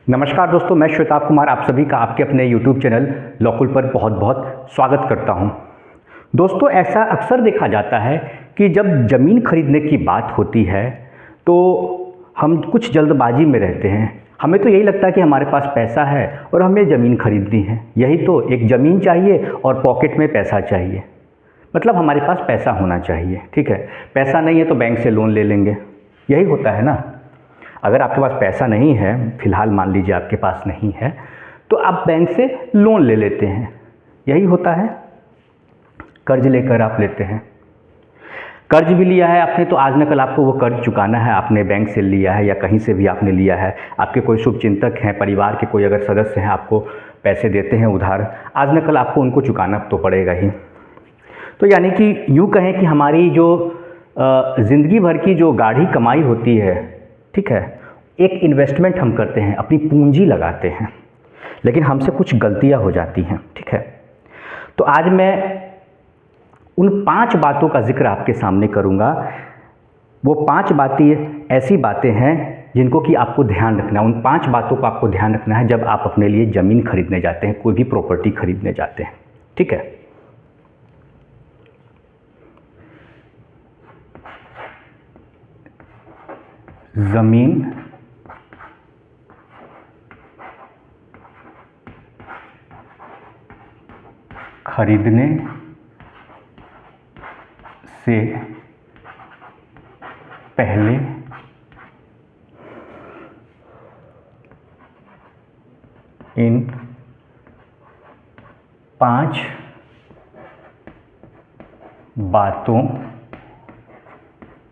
नमस्कार दोस्तों, मैं श्वेताब कुमार आप सभी का आपके अपने YouTube चैनल लॉकुल पर बहुत बहुत स्वागत करता हूं। दोस्तों, ऐसा अक्सर देखा जाता है कि जब ज़मीन खरीदने की बात होती है तो हम कुछ जल्दबाजी में रहते हैं। हमें तो यही लगता है कि हमारे पास पैसा है और हमें ज़मीन खरीदनी है। यही तो, एक ज़मीन चाहिए और पॉकेट में पैसा चाहिए, मतलब हमारे पास पैसा होना चाहिए। ठीक है, पैसा नहीं है तो बैंक से लोन ले लेंगे, यही होता है ना। अगर आपके पास पैसा नहीं है, फ़िलहाल मान लीजिए आपके पास नहीं है, तो आप बैंक से लोन ले लेते हैं, यही होता है। कर्ज लेकर आप लेते हैं, कर्ज भी लिया है आपने तो आज न कल आपको वो कर्ज चुकाना है। आपने बैंक से लिया है या कहीं से भी आपने लिया है, आपके कोई शुभचिंतक हैं, परिवार के कोई अगर सदस्य हैं, आपको पैसे देते हैं उधार, आज न कल आपको उनको चुकाना तो पड़ेगा ही। तो यानी कि यूँ कहें कि हमारी जो ज़िंदगी भर की जो गाढ़ी कमाई होती है, ठीक है, एक इन्वेस्टमेंट हम करते हैं, अपनी पूंजी लगाते हैं, लेकिन हमसे कुछ गलतियां हो जाती हैं। ठीक है, तो आज मैं उन 5 बातों का जिक्र आपके सामने करूंगा। वो 5 बातें ऐसी बातें हैं जिनको कि आपको ध्यान रखना है। उन 5 बातों को आपको ध्यान रखना है जब आप अपने लिए ज़मीन खरीदने जाते हैं, कोई भी प्रॉपर्टी खरीदने जाते हैं। ठीक है, ज़मीन खरीदने से पहले इन 5 बातों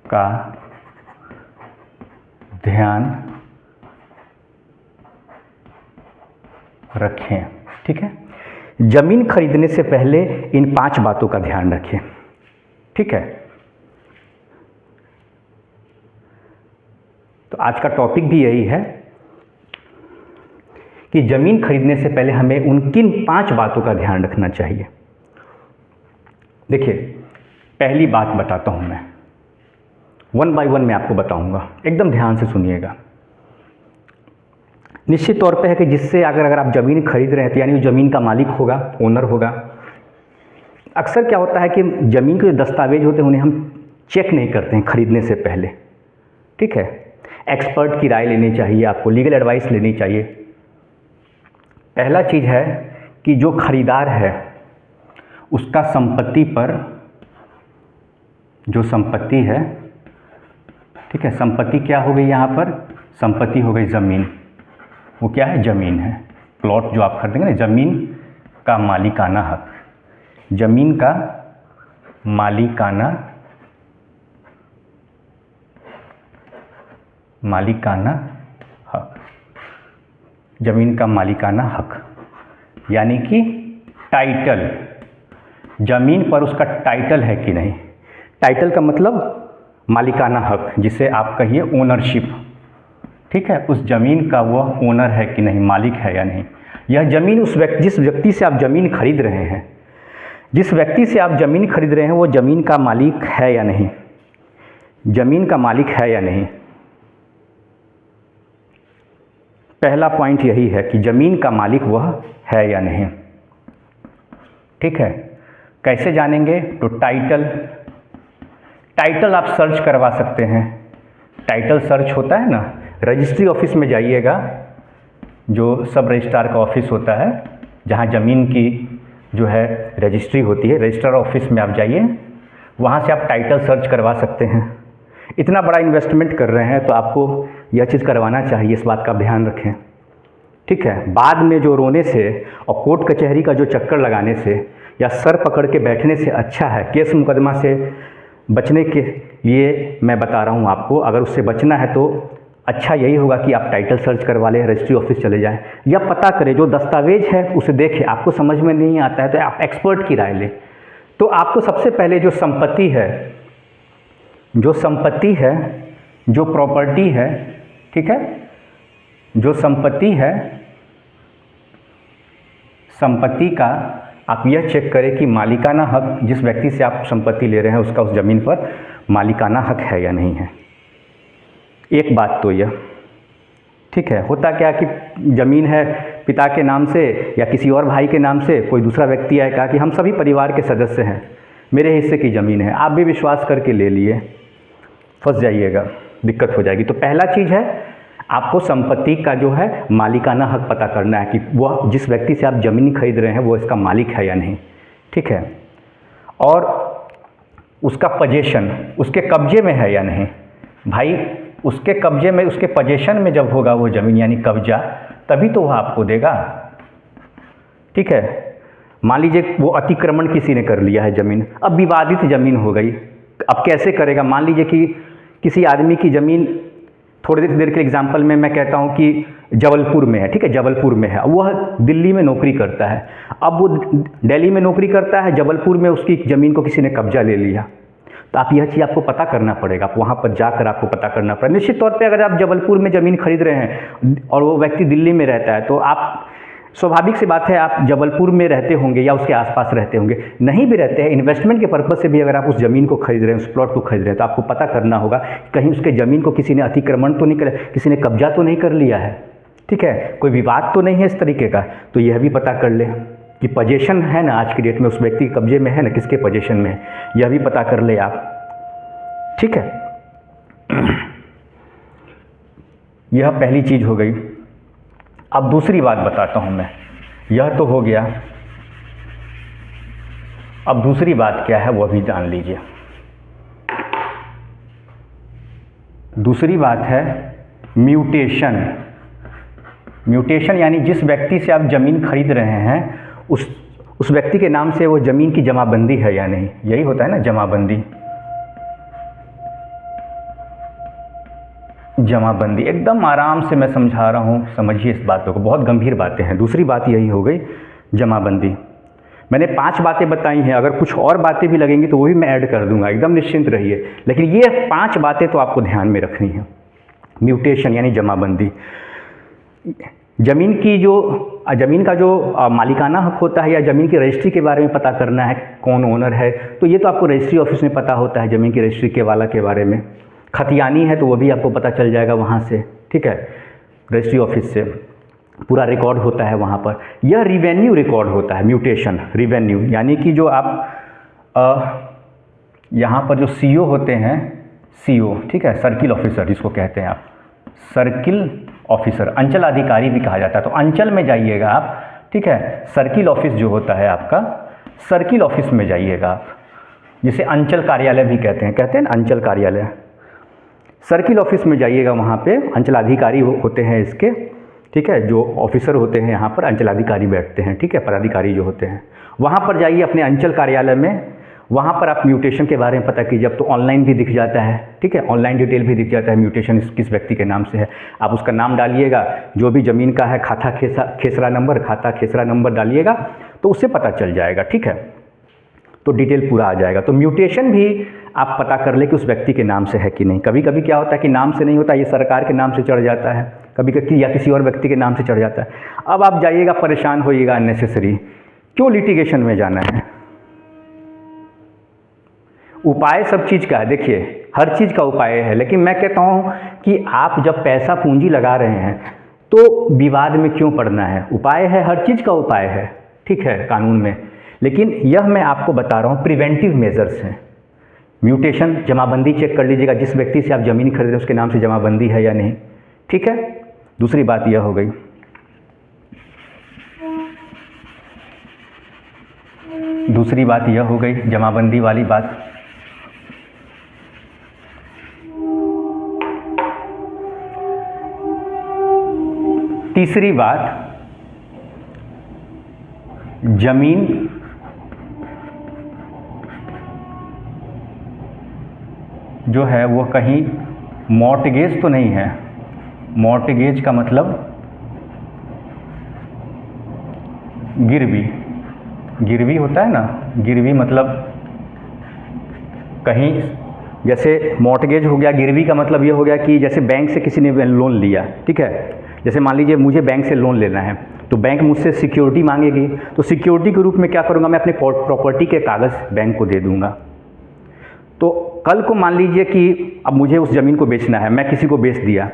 का ध्यान रखें। ठीक है, ज़मीन खरीदने से पहले इन 5 बातों का ध्यान रखें। ठीक है, तो आज का टॉपिक भी यही है कि ज़मीन खरीदने से पहले हमें उन किन 5 बातों का ध्यान रखना चाहिए। देखिए, पहली बात बताता हूं मैं, 1 बाय 1 मैं आपको बताऊंगा, एकदम ध्यान से सुनिएगा। निश्चित तौर पे है कि जिससे अगर आप ज़मीन खरीद रहे हैं तो यानी वो ज़मीन का मालिक होगा, ओनर होगा। अक्सर क्या होता है कि ज़मीन के जो दस्तावेज होते हैं उन्हें हम चेक नहीं करते हैं खरीदने से पहले। ठीक है, एक्सपर्ट की राय लेनी चाहिए, आपको लीगल एडवाइस लेनी चाहिए। पहला चीज़ है कि जो खरीदार है उसका संपत्ति पर, जो संपत्ति है, ठीक है, संपत्ति क्या हो गई यहाँ पर, संपत्ति हो गई ज़मीन। वो क्या है, ज़मीन है। प्लॉट जो आप खरीदेंगे ना, ज़मीन का मालिकाना हक, ज़मीन का मालिकाना हक, ज़मीन का मालिकाना हक यानी कि टाइटल, ज़मीन पर उसका टाइटल है कि नहीं। टाइटल का मतलब मालिकाना हक, जिसे आप कहिए ओनरशिप। ठीक है, उस ज़मीन का वह ओनर है कि नहीं, मालिक है या नहीं। यह ज़मीन जिस व्यक्ति से आप ज़मीन खरीद रहे हैं, जिस व्यक्ति से आप ज़मीन खरीद रहे हैं वो ज़मीन का मालिक है या नहीं, ज़मीन का मालिक है या नहीं। पहला पॉइंट यही है कि ज़मीन का मालिक वह है या नहीं। ठीक है, कैसे जानेंगे, तो टाइटल आप सर्च करवा सकते हैं। टाइटल सर्च होता है ना, रजिस्ट्री ऑफिस में जाइएगा, जो सब रजिस्ट्रार का ऑफिस होता है, जहाँ ज़मीन की जो है रजिस्ट्री होती है, रजिस्ट्रार ऑफिस में आप जाइए, वहाँ से आप टाइटल सर्च करवा सकते हैं। इतना बड़ा इन्वेस्टमेंट कर रहे हैं तो आपको यह चीज़ करवाना चाहिए, इस बात का ध्यान रखें। ठीक है, बाद में जो रोने से और कोर्ट कचहरी का जो चक्कर लगाने से या सर पकड़ के बैठने से अच्छा है, केस मुकदमा से बचने के लिए मैं बता रहा हूँ आपको, अगर उससे बचना है तो अच्छा यही होगा कि आप टाइटल सर्च करवा लें, रजिस्ट्री ऑफिस चले जाएं या पता करें, जो दस्तावेज है उसे देखें। आपको समझ में नहीं आता है तो आप एक्सपर्ट की राय लें। तो आपको सबसे पहले जो संपत्ति है, जो प्रॉपर्टी है, ठीक है, जो संपत्ति है, संपत्ति का आप यह चेक करें कि मालिकाना हक, जिस व्यक्ति से आप संपत्ति ले रहे हैं उसका उस ज़मीन पर मालिकाना हक है या नहीं है। एक बात तो यह। ठीक है। होता क्या कि ज़मीन है पिता के नाम से या किसी और भाई के नाम से, कोई दूसरा व्यक्ति आए कहा कि हम सभी परिवार के सदस्य हैं, मेरे हिस्से की ज़मीन है, आप भी विश्वास करके ले लिए, फंस जाइएगा, दिक्कत हो जाएगी। तो पहला चीज़ है आपको संपत्ति का जो है मालिकाना हक पता करना है कि वह जिस व्यक्ति से आप ज़मीन खरीद रहे हैं वो इसका मालिक है या नहीं, ठीक है। और उसका पोजीशन उसके कब्जे में है या नहीं। भाई उसके कब्जे में, उसके पोजीशन में जब होगा वो ज़मीन यानी कब्जा, तभी तो वह आपको देगा, ठीक है। मान लीजिए वो अतिक्रमण किसी ने कर लिया है ज़मीन, अब विवादित ज़मीन हो गई, अब कैसे करेगा। मान लीजिए कि किसी आदमी की ज़मीन, थोड़ी देर के एग्जांपल में मैं कहता हूँ कि जबलपुर में है, ठीक है, जबलपुर में है, वह दिल्ली में नौकरी करता है। अब वो दिल्ली में नौकरी करता है, जबलपुर में उसकी ज़मीन को किसी ने कब्जा ले लिया, तो आप यह चीज़ आपको पता करना पड़ेगा, आप वहाँ पर जाकर आपको पता करना पड़ेगा। निश्चित तौर पे अगर आप जबलपुर में ज़मीन खरीद रहे हैं और वो व्यक्ति दिल्ली में रहता है, तो आप, स्वाभाविक सी बात है, आप जबलपुर में रहते होंगे या उसके आसपास रहते होंगे। नहीं भी रहते हैं, इन्वेस्टमेंट के पर्पज़ से भी अगर आप उस ज़मीन को खरीद रहे हैं, उस प्लॉट को खरीद रहे हैं, तो आपको पता करना होगा कहीं उसके ज़मीन को किसी ने अतिक्रमण तो नहीं कर, किसी ने कब्जा तो नहीं कर लिया है, ठीक है, कोई विवाद तो नहीं है इस तरीके का। तो यह भी पता कर ले कि पोजीशन है ना आज की डेट में उस व्यक्ति के कब्जे में है ना, किसके पोजीशन में है, यह भी पता कर ले आप, ठीक है। यह पहली चीज़ हो गई। अब दूसरी बात बताता हूं मैं, यह तो हो गया, अब दूसरी बात क्या है वो भी जान लीजिए। दूसरी बात है म्यूटेशन। म्यूटेशन यानी जिस व्यक्ति से आप ज़मीन खरीद रहे हैं उस व्यक्ति के नाम से वो ज़मीन की जमाबंदी है या नहीं, यही होता है ना जमाबंदी। जमाबंदी एकदम आराम से मैं समझा रहा हूँ, समझिए इस बातों को, बहुत गंभीर बातें हैं। दूसरी बात यही हो गई जमाबंदी। मैंने 5 बातें बताई हैं, अगर कुछ और बातें भी लगेंगी तो वो भी मैं ऐड कर दूंगा, एकदम निश्चिंत रहिए। लेकिन ये 5 बातें तो आपको ध्यान में रखनी है। म्यूटेशन यानी जमाबंदी, ज़मीन का जो मालिकाना हक होता है या ज़मीन की रजिस्ट्री के बारे में पता करना है, कौन ओनर है, तो ये तो आपको रजिस्ट्री ऑफिस में पता होता है, ज़मीन की रजिस्ट्री के वाला के बारे में। खतियानी है तो वो भी आपको पता चल जाएगा वहाँ से, ठीक है, रजिस्ट्री ऑफिस से पूरा रिकॉर्ड होता है वहाँ पर। यह रिवेन्यू रिकॉर्ड होता है, म्यूटेशन रिवेन्यू, यानी कि जो आप यहाँ पर जो सीओ होते हैं, सीओ, ठीक है, सर्किल ऑफिसर जिसको कहते हैं आप, सर्किल ऑफिसर, अंचल अधिकारी भी कहा जाता है। तो अंचल में जाइएगा आप, ठीक है, सर्किल ऑफिस जो होता है आपका, सर्किल ऑफिस में जाइएगा आप, जिसे अंचल कार्यालय भी कहते हैं ना, अंचल कार्यालय, सर्किल ऑफिस में जाइएगा, वहाँ पे अंचल अधिकारी होते हैं इसके, ठीक है, जो ऑफिसर होते हैं यहाँ पर अंचल अधिकारी बैठते हैं, ठीक है, पदाधिकारी जो होते हैं, वहाँ पर जाइए अपने अंचल कार्यालय में, वहाँ पर आप म्यूटेशन के बारे में पता कीजिए। अब तो ऑनलाइन भी दिख जाता है, ठीक है, ऑनलाइन डिटेल भी दिख जाता है, म्यूटेशन किस व्यक्ति के नाम से है। आप उसका नाम डालिएगा, जो भी ज़मीन का है, खाता खेसरा नंबर डालिएगा तो उससे पता चल जाएगा, ठीक है, तो डिटेल पूरा आ जाएगा। तो म्यूटेशन भी आप पता कर ले कि उस व्यक्ति के नाम से है कि नहीं। कभी कभी क्या होता है कि नाम से नहीं होता, ये सरकार के नाम से चढ़ जाता है, कभी या किसी और व्यक्ति के नाम से चढ़ जाता है। अब आप जाइएगा, परेशान होइएगा अननेसेसरी, क्यों लिटिगेशन में जाना है। उपाय सब चीज़ का है, देखिए हर चीज़ का उपाय है, लेकिन मैं कहता हूँ कि आप जब पैसा पूंजी लगा रहे हैं तो विवाद में क्यों पड़ना है। उपाय है, हर चीज़ का उपाय है, ठीक है, कानून में, लेकिन यह मैं आपको बता रहा हूँ प्रिवेंटिव मेजर्स हैं। म्यूटेशन, जमाबंदी चेक कर लीजिएगा, जिस व्यक्ति से आप ज़मीन खरीद रहे हैं उसके नाम से जमाबंदी है या नहीं, ठीक है। दूसरी बात यह हो गई। दूसरी बात यह हो गई जमाबंदी वाली बात। तीसरी बात, जमीन जो है वो कहीं मॉर्टगेज तो नहीं है। मॉर्टगेज का मतलब गिरवी होता है ना, गिरवी मतलब कहीं, जैसे मॉर्टगेज हो गया, गिरवी का मतलब ये हो गया कि जैसे बैंक से किसी ने लोन लिया, ठीक है, जैसे मान लीजिए मुझे बैंक से लोन लेना है तो बैंक मुझसे सिक्योरिटी मांगेगी, तो सिक्योरिटी के रूप में क्या करूँगा, मैं अपने प्रॉपर्टी के कागज़ बैंक को दे दूँगा। तो कल को मान लीजिए कि अब मुझे उस ज़मीन को बेचना है, मैं किसी को बेच दिया,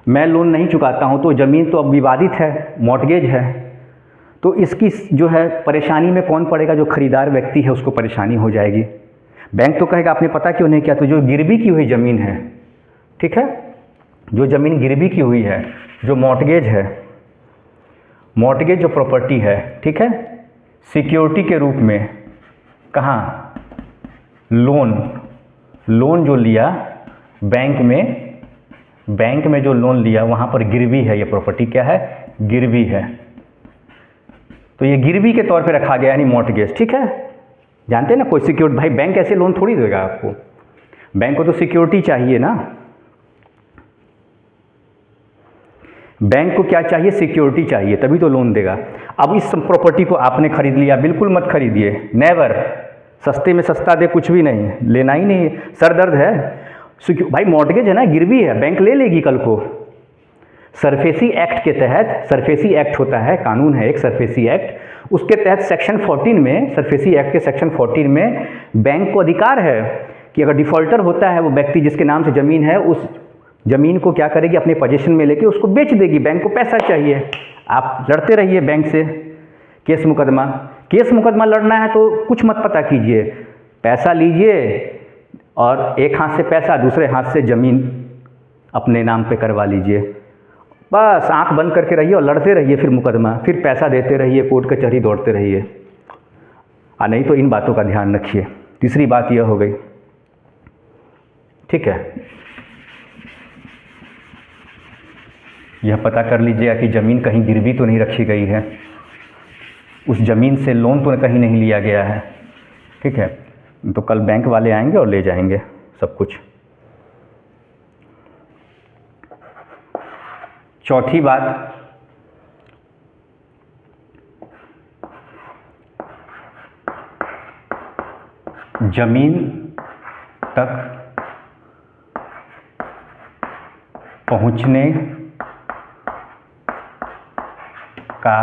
मैं लोन नहीं चुकाता हूँ तो ज़मीन तो अब विवादित है, मॉर्टगेज है, तो इसकी जो है परेशानी में कौन पड़ेगा? जो खरीदार व्यक्ति है उसको परेशानी हो जाएगी। बैंक तो कहेगा आपने पता क्यों नहीं किया? तो जो गिरवी की हुई ज़मीन है, ठीक है, जो ज़मीन गिरवी की हुई है, जो मॉर्टगेज है, मॉर्टगेज जो प्रॉपर्टी है, ठीक है, सिक्योरिटी के रूप में कहाँ? लोन जो लिया बैंक में जो लोन लिया वहाँ पर गिरवी है, ये प्रॉपर्टी क्या है? गिरवी है। तो ये गिरवी के तौर पे रखा गया, यानी मॉर्टगेज, ठीक है। जानते हैं ना, कोई सिक्योरिटी, भाई बैंक ऐसे लोन थोड़ी देगा आपको, बैंक को तो सिक्योरिटी चाहिए ना। बैंक को क्या चाहिए? सिक्योरिटी चाहिए, तभी तो लोन देगा। अब इस प्रॉपर्टी को आपने खरीद लिया, बिल्कुल मत खरीदिए, नेवर। सस्ते में सस्ता दे कुछ भी नहीं, लेना ही नहीं, सर दर्द है। भाई मॉर्टगेज है ना, गिरवी है, बैंक ले लेगी कल को। सरफेसी एक्ट के तहत, सरफेसी एक्ट होता है, कानून है एक सरफेसी एक्ट, उसके तहत सेक्शन 14 में, सरफेसी एक्ट के सेक्शन 14 में बैंक को अधिकार है कि अगर डिफॉल्टर होता है वो व्यक्ति जिसके नाम से ज़मीन है, उस ज़मीन को क्या करेगी? अपने पोजीशन में लेके उसको बेच देगी। बैंक को पैसा चाहिए, आप लड़ते रहिए बैंक से केस मुकदमा लड़ना है तो कुछ मत पता कीजिए, पैसा लीजिए और एक हाथ से पैसा, दूसरे हाथ से ज़मीन अपने नाम पे करवा लीजिए। बस आंख बंद करके रहिए और लड़ते रहिए, फिर मुकदमा, फिर पैसा देते रहिए, कोर्ट कचहरी दौड़ते रहिए। नहीं तो इन बातों का ध्यान रखिए। तीसरी बात यह हो गई, ठीक है, यह पता कर लीजिएगा कि ज़मीन कहीं गिरवी तो नहीं रखी गई है, उस ज़मीन से लोन तो कहीं नहीं लिया गया है, ठीक है। तो कल बैंक वाले आएंगे और ले जाएंगे सब कुछ। चौथी बात, ज़मीन तक पहुंचने का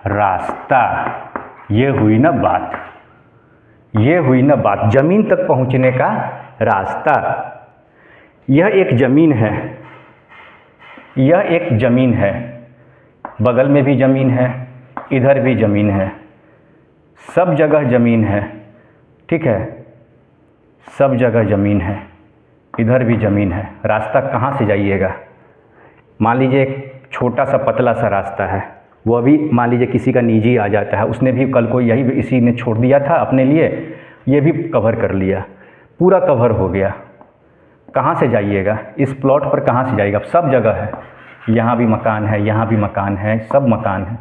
रास्ता, ये हुई ना बात, ज़मीन तक पहुंचने का रास्ता। यह एक ज़मीन है, बगल में भी ज़मीन है, इधर भी ज़मीन है, सब जगह ज़मीन है, ठीक है, सब जगह ज़मीन है, इधर भी ज़मीन है। रास्ता कहाँ से जाइएगा? मान लीजिए एक छोटा सा पतला सा रास्ता है, वो अभी मान लीजिए किसी का निजी आ जाता है, उसने भी कल को यही इसी ने छोड़ दिया था अपने लिए, ये भी कवर कर लिया, पूरा कवर हो गया। कहाँ से जाइएगा? इस प्लॉट पर कहाँ से जाइएगा? सब जगह है, यहाँ भी मकान है, यहाँ भी मकान है, सब मकान है,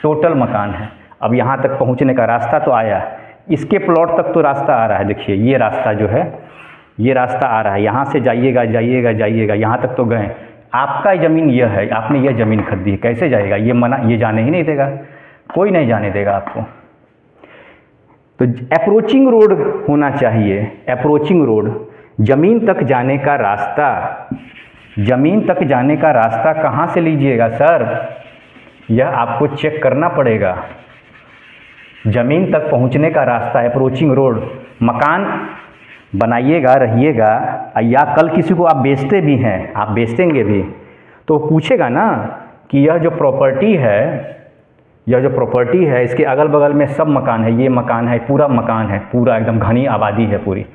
टोटल मकान है। अब यहाँ तक पहुँचने का रास्ता तो आया, इसके प्लॉट तक तो रास्ता आ रहा है। देखिए ये रास्ता जो है, ये रास्ता आ रहा है, यहाँ से जाइएगा, यहाँ तक तो गए। आपका ज़मीन यह है, आपने यह ज़मीन खरीदी है, कैसे जाएगा? ये जाने ही नहीं देगा, कोई नहीं जाने देगा आपको। तो अप्रोचिंग रोड होना चाहिए, अप्रोचिंग रोड, ज़मीन तक जाने का रास्ता। ज़मीन तक जाने का रास्ता कहाँ से लीजिएगा सर? यह आपको चेक करना पड़ेगा। ज़मीन तक पहुँचने का रास्ता, अप्रोचिंग रोड, मकान बनाइएगा, रहिएगा, या कल किसी को आप बेचते भी हैं, आप बेचेंगे भी, तो पूछेगा ना कि यह जो प्रॉपर्टी है, इसके अगल बगल में सब मकान है, ये मकान है, पूरा मकान है, पूरा एकदम घनी आबादी है पूरी।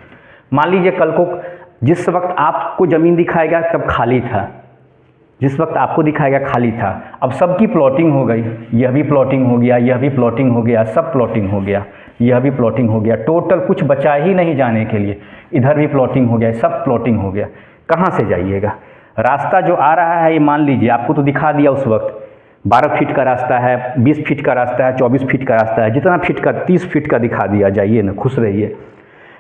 मान लीजिए कल को जिस वक्त आपको ज़मीन दिखाएगा तब खाली था, जिस वक्त आपको दिखाएगा खाली था, अब सबकी प्लॉटिंग हो गई, यह भी प्लॉटिंग हो गया, यह भी प्लॉटिंग हो गया, सब प्लॉटिंग हो गया, यह भी प्लॉटिंग हो गया, टोटल कुछ बचा ही नहीं जाने के लिए। इधर भी प्लॉटिंग हो गया, सब प्लॉटिंग हो गया। कहाँ से जाइएगा? रास्ता जो आ रहा है ये मान लीजिए आपको तो दिखा दिया उस वक्त, 12 फीट का रास्ता है, 20 फीट का रास्ता है, 24 फीट का रास्ता है, जितना फीट का, 30 फीट का दिखा दिया, जाइए ना, खुश रहिए।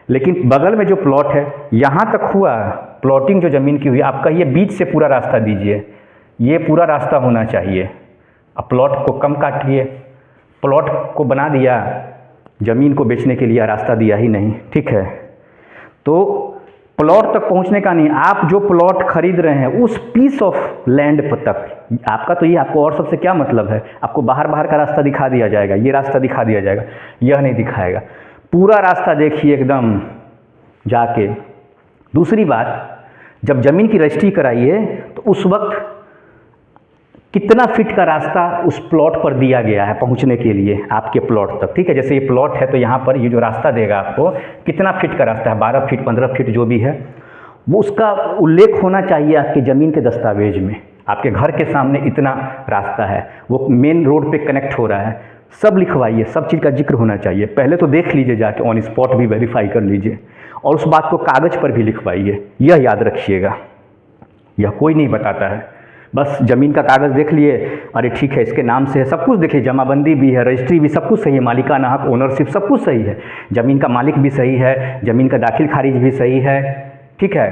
लेकिन बगल में जो प्लॉट है, यहाँ तक हुआ प्लॉटिंग जो ज़मीन की हुई, आप कहिए बीच से पूरा रास्ता दीजिए, ये पूरा रास्ता होना चाहिए। अब प्लॉट को कम काटिए, प्लॉट को बना दिया, ज़मीन को बेचने के लिए रास्ता दिया ही नहीं, ठीक है। तो प्लॉट तक पहुंचने का नहीं, आप जो प्लॉट खरीद रहे हैं उस पीस ऑफ लैंड पर तक आपका, तो ये आपको और सबसे क्या मतलब है? आपको बाहर का रास्ता दिखा दिया जाएगा, ये रास्ता दिखा दिया जाएगा, यह नहीं दिखाएगा, पूरा रास्ता देखिए एकदम जाके। दूसरी बात, जब ज़मीन की रजिस्ट्री कराइए तो उस वक्त कितना फीट का रास्ता उस प्लॉट पर दिया गया है पहुंचने के लिए आपके प्लॉट तक, ठीक है। जैसे ये प्लॉट है तो यहाँ पर ये जो रास्ता देगा आपको कितना फीट का रास्ता है, 12 फीट 15 फीट जो भी है, वो उसका उल्लेख होना चाहिए आपकी ज़मीन के दस्तावेज में। आपके घर के सामने इतना रास्ता है, वो मेन रोड पे कनेक्ट हो रहा है, सब लिखवाइए, सब चीज़ का जिक्र होना चाहिए। पहले तो देख लीजिए जाके, ऑन स्पॉट भी वेरीफाई कर लीजिए और उस बात को कागज़ पर भी लिखवाइए। यह याद रखिएगा, यह कोई नहीं बताता है। बस ज़मीन का कागज़ देख लिए, अरे ठीक है इसके नाम से है, सब कुछ देखिए, जमाबंदी भी है, रजिस्ट्री भी, सब कुछ सही है, मालिकाना हक, ओनरशिप सब कुछ सही है, ज़मीन का मालिक भी सही है, ज़मीन का दाखिल खारिज भी सही है, ठीक है,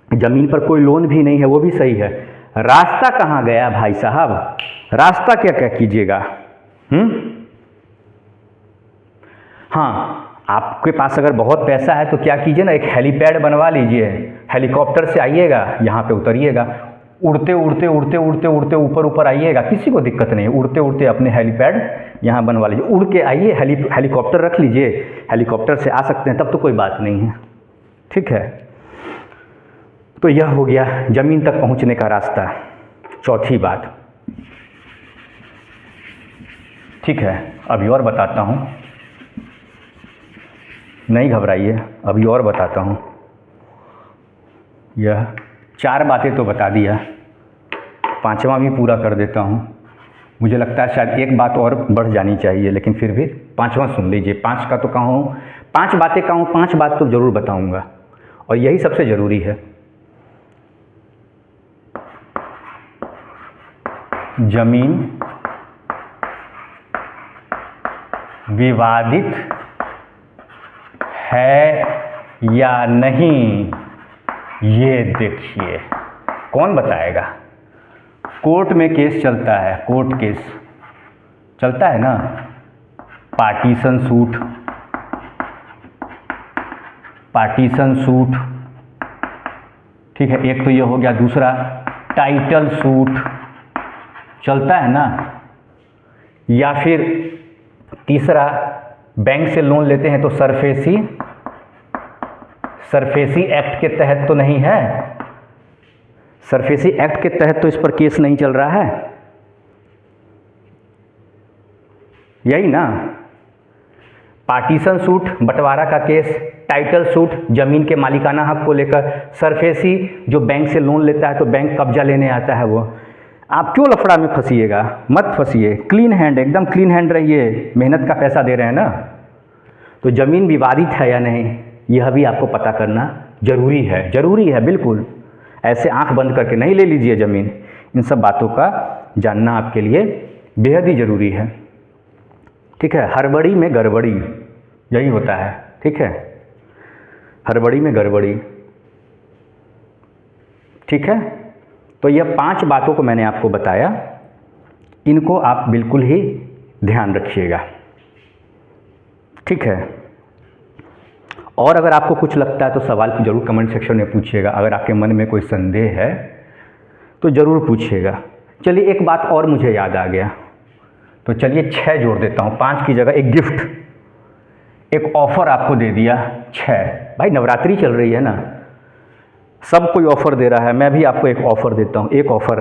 ज़मीन पर कोई लोन भी नहीं है, वो भी सही है। रास्ता कहाँ गया भाई साहब, रास्ता क्या क्या कीजिएगा। हाँ, आपके पास अगर बहुत पैसा है तो क्या कीजिए ना, एक हेलीपैड बनवा लीजिए, हेलीकॉप्टर से आइएगा, यहाँ पे उतरिएगा, उड़ते उड़ते उड़ते उड़ते उड़ते ऊपर ऊपर आइएगा, किसी को दिक्कत नहीं है। उड़ते उड़ते अपने हेलीपैड यहाँ बनवा लीजिए, उड़ के आइए, हेलीकॉप्टर रख लीजिए, हेलीकॉप्टर से आ सकते हैं, तब तो कोई बात नहीं है, ठीक है। तो यह हो गया ज़मीन तक पहुँचने का रास्ता। चौथी बात, ठीक है, अभी और बताता हूँ, नहीं घबराइए, अभी और बताता हूँ। यह 4 बातें तो बता दिया, 5वां भी पूरा कर देता हूँ। मुझे लगता है शायद एक बात और बढ़ जानी चाहिए, लेकिन फिर भी 5वां सुन लीजिए। 5 का तो कहूँ, 5 बातें कहूँ, 5 बात तो ज़रूर बताऊँगा और यही सबसे ज़रूरी है। ज़मीन विवादित है या नहीं, ये देखिए। कौन बताएगा? कोर्ट में केस चलता है, कोर्ट केस चलता है ना, पार्टीशन सूट, पार्टीशन सूट, ठीक है, एक तो ये हो गया। दूसरा टाइटल सूट चलता है ना, या फिर तीसरा बैंक से लोन लेते हैं तो सरफेसी एक्ट के तहत तो नहीं है, सरफेसी एक्ट के तहत तो इस पर केस नहीं चल रहा है, यही ना। पार्टीशन सूट बंटवारा का केस, टाइटल सूट ज़मीन के मालिकाना हक को लेकर, सरफेसी जो बैंक से लोन लेता है तो बैंक कब्जा लेने आता है वो। आप क्यों लफड़ा में फंसिएगा, मत फंसिए, क्लीन हैंड, एकदम क्लीन हैंड रहिए, मेहनत का पैसा दे रहे हैं ना। तो ज़मीन विवादित है या नहीं, यह भी आपको पता करना ज़रूरी है, ज़रूरी है बिल्कुल। ऐसे आंख बंद करके नहीं ले लीजिए ज़मीन, इन सब बातों का जानना आपके लिए बेहद ही ज़रूरी है, ठीक है। हड़बड़ी में गड़बड़ी, यही होता है, ठीक है, हड़बड़ी में गड़बड़ी, ठीक है। तो यह 5 बातों को मैंने आपको बताया, इनको आप बिल्कुल ही ध्यान रखिएगा, ठीक है। और अगर आपको कुछ लगता है तो सवाल ज़रूर कमेंट सेक्शन में पूछिएगा। अगर आपके मन में कोई संदेह है तो ज़रूर पूछिएगा। चलिए एक बात और मुझे याद आ गया, तो चलिए 6 जोड़ देता हूँ, 5 की जगह एक गिफ्ट, एक ऑफ़र आपको दे दिया 6। भाई नवरात्रि चल रही है ना, सब कोई ऑफ़र दे रहा है, मैं भी आपको एक ऑफ़र देता हूँ, एक ऑफ़र।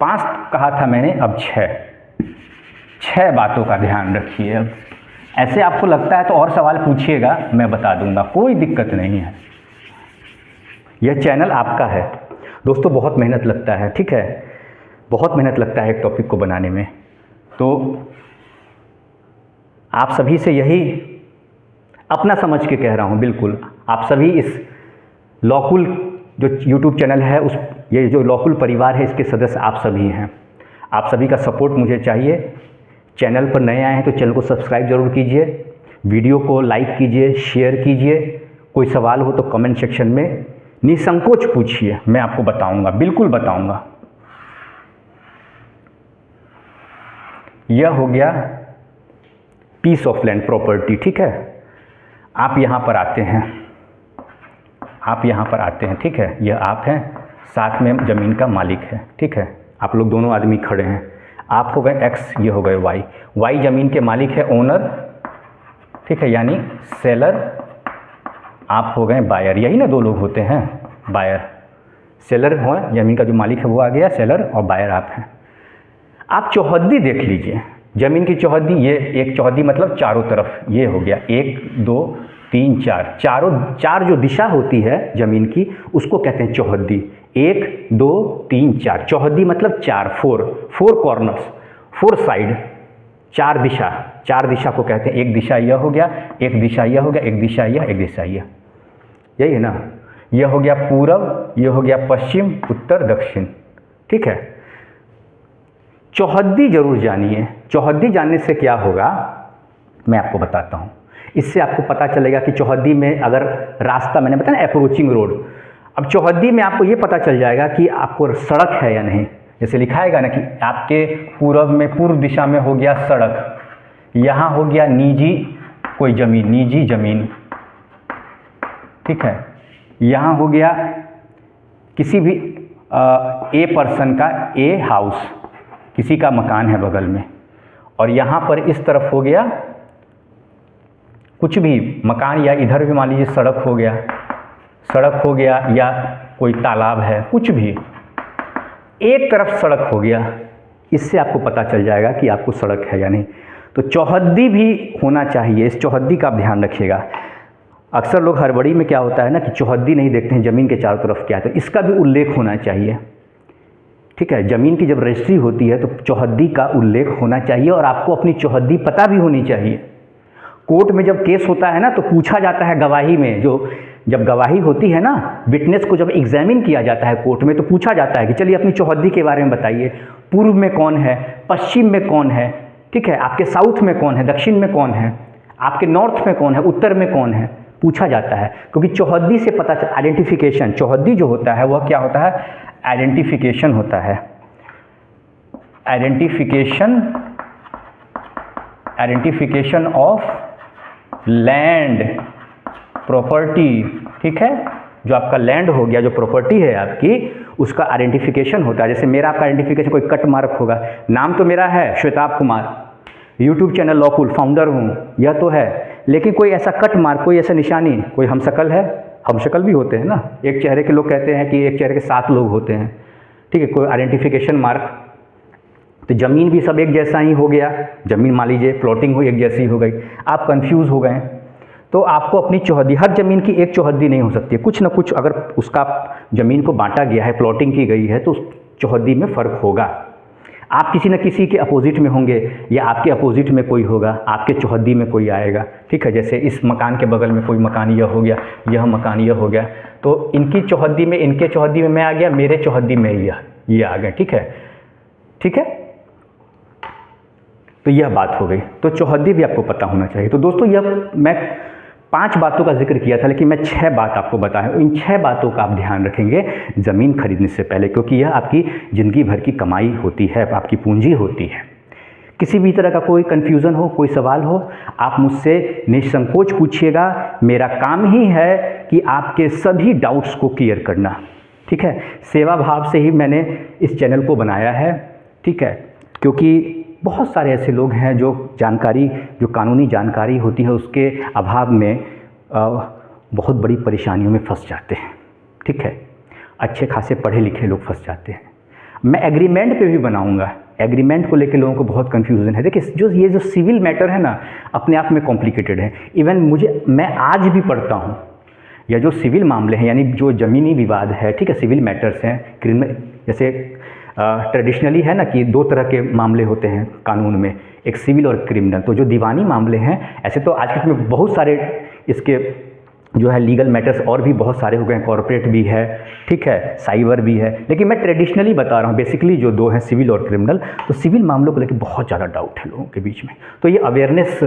5 कहा था मैंने, अब 6 बातों का ध्यान रखिए। अब ऐसे आपको लगता है तो और सवाल पूछिएगा, मैं बता दूंगा, कोई दिक्कत नहीं है। यह चैनल आपका है दोस्तों, बहुत मेहनत लगता है, ठीक है, बहुत मेहनत लगता है एक टॉपिक को बनाने में। तो आप सभी से यही अपना समझ के कह रहा हूँ, बिल्कुल आप सभी इस लॉकुल जो यूट्यूब चैनल है, उस ये जो लॉकुल परिवार है, इसके सदस्य आप सभी हैं। आप सभी का सपोर्ट मुझे चाहिए। चैनल पर नए आए हैं तो चैनल को सब्सक्राइब जरूर कीजिए, वीडियो को लाइक कीजिए, शेयर कीजिए। कोई सवाल हो तो कमेंट सेक्शन में निसंकोच पूछिए, मैं आपको बताऊंगा, बिल्कुल बताऊंगा। यह हो गया पीस ऑफ लैंड प्रॉपर्टी, ठीक है। आप यहाँ पर आते हैं, आप यहाँ पर आते हैं, ठीक है, यह आप हैं, साथ में ज़मीन का मालिक है, ठीक है। आप लोग दोनों आदमी खड़े हैं, आप हो गए एक्स, ये हो गए वाई। वाई ज़मीन के मालिक है, ओनर, ठीक है, यानी सेलर, आप हो गए बायर, यही ना 2 लोग होते हैं। बायर। सेलर हो, ज़मीन का जो मालिक है वो आ गया, सेलर, और बायर आप हैं। आप चौहद्दी देख लीजिए, ज़मीन की चौहद्दी, ये एक चौहद्दी मतलब चारों तरफ, ये हो गया 1 2 3 4, चार जो दिशा होती है ज़मीन की उसको कहते हैं चौहद्दी। 1 2 3 4, चौहद्दी मतलब 4, 4 कॉर्नर्स, 4 साइड, 4 दिशा को कहते हैं। एक दिशा यह हो गया, एक दिशा यह हो गया, एक दिशा यह, एक दिशा यह, यही है ना। यह हो गया पूरब, यह हो गया पश्चिम, उत्तर, दक्षिण, ठीक है। चौहद्दी जरूर जानिए। चौहद्दी जानने से क्या होगा मैं आपको बताता हूँ। इससे आपको पता चलेगा कि चौहद्दी में अगर रास्ता, मैंने बताया ना अप्रोचिंग रोड, अब चौहद्दी में आपको ये पता चल जाएगा कि आपको सड़क है या नहीं। जैसे लिखाएगा ना कि आपके पूर्व में, पूर्व दिशा में हो गया सड़क, यहाँ हो गया निजी कोई ज़मीन, निजी ज़मीन, ठीक है। यहाँ हो गया किसी भी ए पर्सन का ए हाउस, किसी का मकान है बगल में, और यहाँ पर इस तरफ हो गया कुछ भी मकान, या इधर भी मान लीजिए सड़क हो गया, या कोई तालाब है, कुछ भी एक तरफ सड़क हो गया। इससे आपको पता चल जाएगा कि आपको सड़क है या नहीं। तो चौहद्दी भी होना चाहिए, इस चौहद्दी का आप ध्यान रखिएगा। अक्सर लोग हड़बड़ी में क्या होता है ना कि चौहद्दी नहीं देखते हैं, ज़मीन के चारों तरफ क्या है, तो इसका भी उल्लेख होना चाहिए, ठीक है। ज़मीन की जब रजिस्ट्री होती है तो चौहद्दी का उल्लेख होना चाहिए, और आपको अपनी चौहद्दी पता भी होनी चाहिए। कोर्ट में जब केस होता है ना तो पूछा जाता है गवाही में, जब गवाही होती है ना, विटनेस को जब एग्जामिन किया जाता है कोर्ट में, तो पूछा जाता है कि चलिए अपनी चौहद्दी के बारे में बताइए, पूर्व में कौन है, पश्चिम में कौन है, ठीक है, आपके साउथ में कौन है, दक्षिण में कौन है, आपके नॉर्थ में कौन है, उत्तर में कौन है, पूछा जाता है। क्योंकि चौहद्दी से पता चल, आइडेंटिफिकेशन, चौहद्दी जो होता है वह क्या होता है, आइडेंटिफिकेशन होता है। आइडेंटिफिकेशन ऑफ लैंड प्रॉपर्टी, ठीक है। जो आपका लैंड हो गया, जो प्रॉपर्टी है आपकी, उसका आइडेंटिफिकेशन होता है। जैसे मेरा आपका आइडेंटिफिकेशन कोई कट मार्क होगा, नाम तो मेरा है श्वेताब कुमार, यूट्यूब चैनल लॉकुल फाउंडर हूँ, यह तो है, लेकिन कोई ऐसा कट मार्क, कोई ऐसा निशानी, कोई हमशक्ल है, हमशक्ल भी होते हैं ना, एक चेहरे के लोग कहते हैं कि एक चेहरे के 7 लोग होते हैं, ठीक है, कोई आइडेंटिफिकेशन मार्क। तो ज़मीन भी सब एक जैसा ही हो गया, ज़मीन मान लीजिए प्लॉटिंग हो एक जैसी हो गई, आप कंफ्यूज हो गए, तो आपको अपनी चौहद्दी, हर ज़मीन की एक चौहद्दी नहीं हो सकती है, कुछ ना कुछ, अगर उसका ज़मीन को बांटा गया है, प्लॉटिंग की गई है, तो उस चौहद्दी में फ़र्क होगा। आप किसी न किसी के अपोजिट में होंगे, या आपके अपोजिट में कोई होगा, आपके चौहद्दी में कोई आएगा, ठीक है। जैसे इस मकान के बगल में कोई मकान यह हो गया, यह मकान यह हो गया, तो इनकी चौहद्दी में, इनके चौहद्दी में मैं आ गया, मेरे चौहद्दी में ये आ गया, ठीक है, ठीक है। तो यह बात हो गई। तो चौहद्दी भी आपको पता होना चाहिए। तो दोस्तों, यह मैं 5 बातों का जिक्र किया था, लेकिन मैं 6 बात आपको बताया। इन 6 बातों का आप ध्यान रखेंगे ज़मीन खरीदने से पहले, क्योंकि यह आपकी ज़िंदगी भर की कमाई होती है, आपकी पूंजी होती है। किसी भी तरह का कोई कन्फ्यूज़न हो, कोई सवाल हो, आप मुझसे निसंकोच पूछिएगा। मेरा काम ही है कि आपके सभी डाउट्स को क्लियर करना, ठीक है। सेवा भाव से ही मैंने इस चैनल को बनाया है, ठीक है, क्योंकि बहुत सारे ऐसे लोग हैं जो जानकारी, जो कानूनी जानकारी होती है उसके अभाव में बहुत बड़ी परेशानियों में फंस जाते हैं, ठीक है। अच्छे खासे पढ़े लिखे लोग फंस जाते हैं। मैं एग्रीमेंट पे भी बनाऊंगा, एग्रीमेंट को लेकर लोगों को बहुत कन्फ्यूज़न है। देखिए, ये जो सिविल मैटर है ना, अपने आप में कॉम्प्लिकेटेड है। इवन मैं आज भी पढ़ता हूँ, या जो सिविल मामले हैं, यानी जो ज़मीनी विवाद है, ठीक है, सिविल मैटर्स हैं, क्रिमिनल, जैसे ट्रेडिशनली है ना कि 2 तरह के मामले होते हैं कानून में, एक सिविल और क्रिमिनल। तो जो दीवानी मामले हैं, ऐसे तो आज में बहुत सारे इसके जो है लीगल मैटर्स और भी बहुत सारे हो गए हैं, कॉर्पोरेट भी है, ठीक है, साइबर भी है, लेकिन मैं ट्रेडिशनली बता रहा हूँ, बेसिकली जो 2 हैं सिविल और क्रिमिनल। तो सिविल मामलों को लेकर बहुत ज़्यादा डाउट है लोगों के बीच में। तो ये अवेयरनेस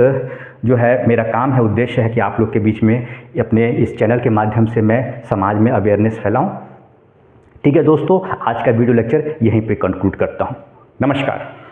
जो है मेरा काम है, उद्देश्य है कि आप लोग के बीच में अपने इस चैनल के माध्यम से मैं समाज में अवेयरनेस फैलाऊँ, ठीक है। दोस्तों, आज का वीडियो लेक्चर यहीं पे कंक्लूड करता हूँ। नमस्कार।